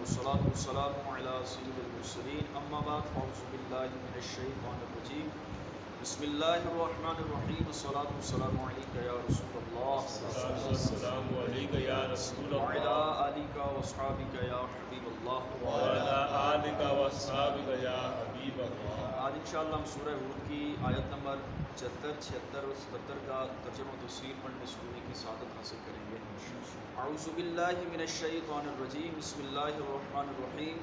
والصلاة والسلام على سيد المرسلين اما بعد اعوذ باللہ من الشیطان الرجیم بسم اللہ الرحمن الرحیم الصلاة والسلام علیک یا رسول اللہ السلام علیکم یا رسول وعلی اللہ آلک واصحابک یا حبیب اللہ وعلی آلک واصحابک یا حبیب اللہ۔ آج انشاءاللہ ہم سورہ ہود کی آیت نمبر 75 76 اور 77 کا ترجمہ و تفسیر پڑھنے سننے کی سعادت حاصل کریں گے۔ اعوذ باللہ من الشیطان الرجیم بسم اللہ الرحمن الرحیم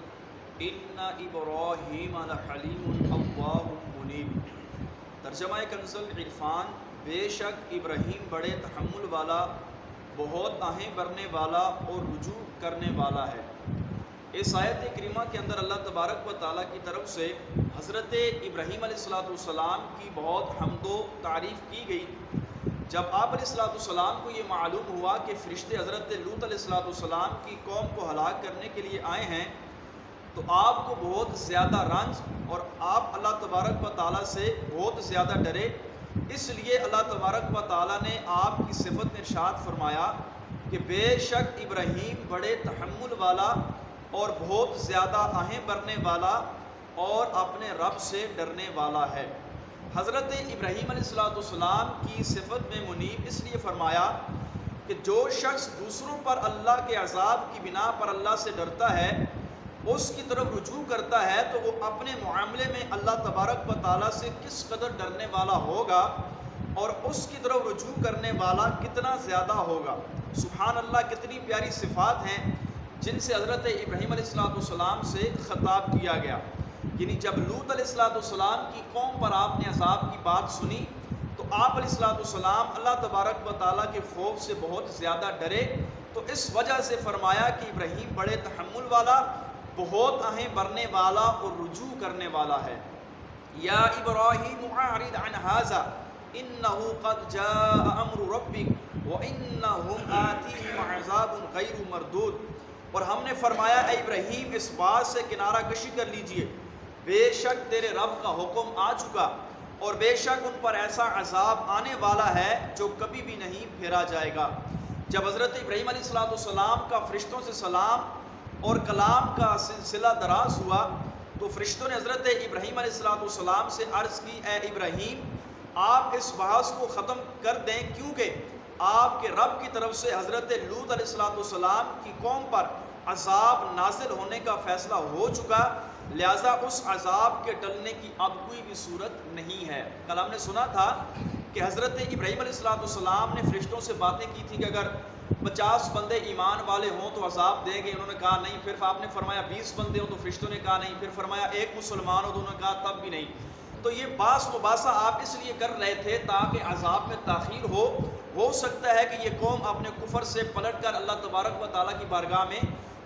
ان ابراہیم لحلیم اواہ منیب۔ ترجمہ کنز العرفان، بے شک ابراہیم بڑے تحمل والا، بہت آہیں بھرنے والا اور رجوع کرنے والا ہے۔ اس آیت کریمہ کے اندر اللہ تبارک و تعالیٰ کی طرف سے حضرت ابراہیم علیہ السلام کی بہت حمد و تعریف کی گئی۔ جب آپ علیہ السلام کو یہ معلوم ہوا کہ فرشتے حضرت لوط علیہ السلام کی قوم کو ہلاک کرنے کے لیے آئے ہیں تو آپ کو بہت زیادہ رنج اور آپ اللہ تبارک و تعالیٰ سے بہت زیادہ ڈرے۔ اس لیے اللہ تبارک و تعالیٰ نے آپ کی صفت میں ارشاد فرمایا کہ بے شک ابراہیم بڑے تحمل والا اور بہت زیادہ آہیں بھرنے والا اور اپنے رب سے ڈرنے والا ہے۔ حضرت ابراہیم علیہ السلام کی صفت میں منیب اس لیے فرمایا کہ جو شخص دوسروں پر اللہ کے عذاب کی بنا پر اللہ سے ڈرتا ہے، اس کی طرف رجوع کرتا ہے، تو وہ اپنے معاملے میں اللہ تبارک و تعالیٰ سے کس قدر ڈرنے والا ہوگا اور اس کی طرف رجوع کرنے والا کتنا زیادہ ہوگا۔ سبحان اللہ، کتنی پیاری صفات ہیں جن سے حضرت ابراہیم علیہ السلام سے خطاب کیا گیا۔ یعنی جب لوط علیہ السلام کی قوم پر آپ نے عذاب کی بات سنی تو آپ علیہ السلام اللہ تبارک و تعالیٰ کے خوف سے بہت زیادہ ڈرے، تو اس وجہ سے فرمایا کہ ابراہیم بڑے تحمل والا، بہت آہیں بھرنے والا اور رجوع کرنے والا ہے۔ یا ابراہیم اعرض عن ھذا انہ قد جاء امر ربک وانہم آتیہم عذاب غیر مردود۔ اور ہم نے فرمایا اے ابراہیم اس بات سے کنارہ کشی کر لیجئے، بے شک تیرے رب کا حکم آ چکا اور بے شک ان پر ایسا عذاب آنے والا ہے جو کبھی بھی نہیں پھیرا جائے گا۔ جب حضرت ابراہیم علیہ السلام کا فرشتوں سے سلام اور کلام کا سلسلہ دراز ہوا تو فرشتوں نے حضرت ابراہیم علیہ السلام سے عرض کی اے ابراہیم آپ اس بحث کو ختم کر دیں، کیونکہ آپ کے رب کی طرف سے حضرت لوط علیہ السلام کی قوم پر عذاب نازل ہونے کا فیصلہ ہو چکا، لہٰذا اس عذاب کے ٹلنے کی اب کوئی بھی صورت نہیں ہے۔ کل ہم نے سنا تھا کہ حضرت ابراہیم علیہ السلام نے فرشتوں سے باتیں کی تھی کہ اگر 50 بندے ایمان والے ہوں تو عذاب دیں گے، انہوں نے کہا نہیں۔ پھر آپ نے فرمایا 20 بندے ہوں تو فرشتوں نے کہا نہیں۔ پھر فرمایا ایک مسلمان ہو تو انہوں نے کہا تب بھی نہیں۔ تو یہ باس مباحثہ آپ اس لیے کر رہے تھے تاکہ عذاب میں تاخیر ہو سکتا ہے کہ یہ قوم اپنے کفر سے پلٹ کر اللہ تبارک و تعالیٰ کی بارگاہ میں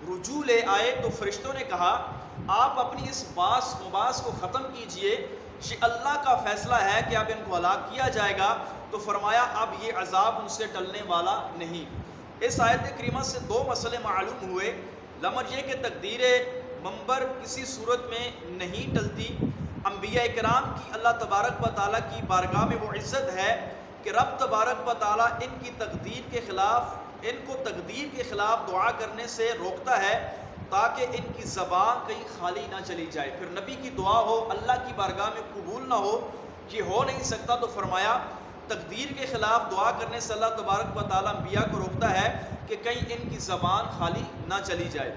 رجوع لے آئے۔ تو فرشتوں نے کہا آپ اپنی اس باس مباحث کو ختم کیجئے، اللہ کا فیصلہ ہے کہ اب ان کو ہلاک کیا جائے گا۔ تو فرمایا اب یہ عذاب ان سے ٹلنے والا نہیں۔ اس آیت کریمہ سے دو مسئلے معلوم ہوئے۔ نمبر یہ کہ تقدیر منبر کسی صورت میں نہیں ٹلتی۔ انبیاء کرام کی اللہ تبارک و تعالیٰ کی بارگاہ میں وہ عزت ہے کہ رب تبارک و تعالیٰ ان کی تقدیر کے خلاف، ان کو تقدیر کے خلاف دعا کرنے سے روکتا ہے تاکہ ان کی زبان کہیں خالی نہ چلی جائے۔ پھر نبی کی دعا ہو اللہ کی بارگاہ میں قبول نہ ہو، یہ ہو نہیں سکتا۔ تو فرمایا تقدیر کے خلاف دعا کرنے سے اللہ تبارک و تعالیٰ انبیاء کو روکتا ہے کہ کہیں ان کی زبان خالی نہ چلی جائے۔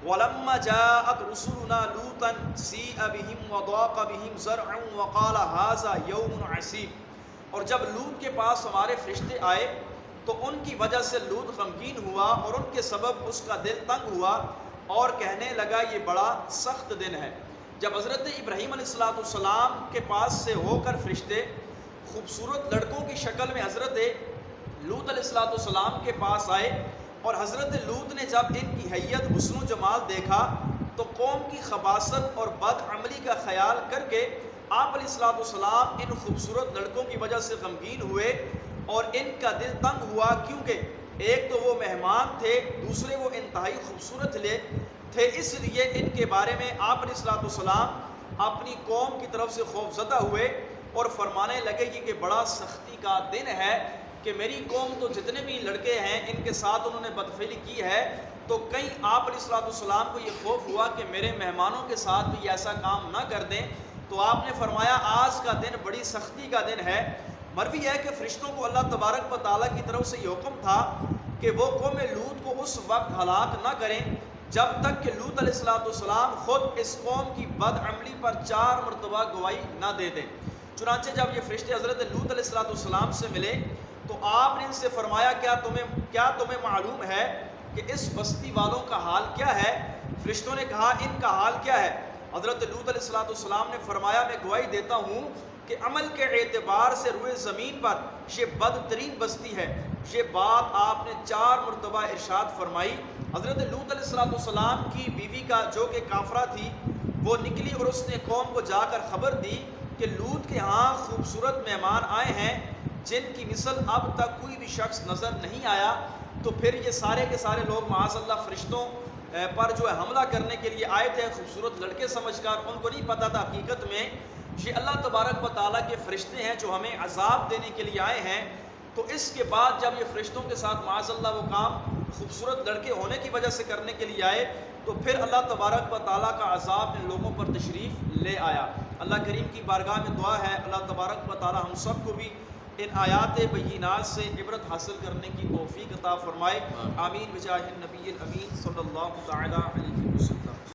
وَلَمَّا جَاءَتْ رُسُلُنَا لُوطًا سِیءَ بِهِمْ وَضَاقَ بِهِمْ ذَرْعًا وَقَالَ هَٰذَا يَوْمٌ عَسِیرٌ۔ اور جب لوط کے پاس ہمارے فرشتے آئے تو ان کی وجہ سے لوط غمگین ہوا اور ان کے سبب اس کا دل تنگ ہوا اور کہنے لگا یہ بڑا سخت دن ہے۔ جب حضرت ابراہیم علیہ السلام کے پاس سے ہو کر فرشتے خوبصورت لڑکوں کی شکل میں حضرت لوط علیہ السلام کے پاس آئے اور حضرت لوط نے جب ان کی حیت حسن و جمال دیکھا تو قوم کی خباثت اور بد عملی کا خیال کر کے آپ علیہ السلام ان خوبصورت لڑکوں کی وجہ سے غمگین ہوئے اور ان کا دل تنگ ہوا، کیونکہ ایک تو وہ مہمان تھے، دوسرے وہ انتہائی خوبصورت تھے، اس لیے ان کے بارے میں آپ علیہ السلام اپنی قوم کی طرف سے خوف زدہ ہوئے اور فرمانے لگے کہ بڑا سختی کا دن ہے، کہ میری قوم تو جتنے بھی لڑکے ہیں ان کے ساتھ انہوں نے بدفعلی کی ہے، تو کہیں آپ علیہ الصلوۃ والسلام کو یہ خوف ہوا کہ میرے مہمانوں کے ساتھ بھی ایسا کام نہ کر دیں، تو آپ نے فرمایا آج کا دن بڑی سختی کا دن ہے۔ مروی ہے کہ فرشتوں کو اللہ تبارک و تعالیٰ کی طرف سے یہ حکم تھا کہ وہ قوم لوط کو اس وقت ہلاک نہ کریں جب تک کہ لوط علیہ السلام خود اس قوم کی بد عملی پر 4 مرتبہ گواہی نہ دے دیں۔ چنانچہ جب یہ فرشتے حضرت لوط علیہ السلام سے ملے تو آپ نے ان سے فرمایا کیا تمہیں معلوم ہے کہ اس بستی والوں کا حال کیا ہے؟ فرشتوں نے کہا ان کا حال کیا ہے؟ حضرت لوط علیہ السلام نے فرمایا میں گواہی دیتا ہوں کہ عمل کے اعتبار سے روئے زمین پر یہ بدترین بستی ہے۔ یہ بات آپ نے 4 مرتبہ ارشاد فرمائی۔ حضرت لوط علیہ السلام کی بیوی کا جو کہ کافرہ تھی وہ نکلی اور اس نے قوم کو جا کر خبر دی کہ لوط کے ہاں خوبصورت مہمان آئے ہیں جن کی مثل اب تک کوئی بھی شخص نظر نہیں آیا۔ تو پھر یہ سارے کے سارے لوگ معاذ اللہ فرشتوں پر جو ہے حملہ کرنے کے لیے آئے تھے خوبصورت لڑکے سمجھ کر، ان کو نہیں پتہ تھا حقیقت میں یہ اللہ تبارک و تعالیٰ کے فرشتے ہیں جو ہمیں عذاب دینے کے لیے آئے ہیں۔ تو اس کے بعد جب یہ فرشتوں کے ساتھ معاذ اللہ وہ کام خوبصورت لڑکے ہونے کی وجہ سے کرنے کے لیے آئے تو پھر اللہ تبارک و تعالیٰ کا عذاب ان لوگوں پر تشریف لے آیا۔ اللہ کریم کی بارگاہ میں دعا ہے اللہ تبارک و تعالیٰ ہم سب کو بھی ان آیات بینات سے عبرت حاصل کرنے کی توفیق عطا فرمائے۔ آمین بجاہ النبی الامین صلی اللہ تعالیٰ علیہ وسلم۔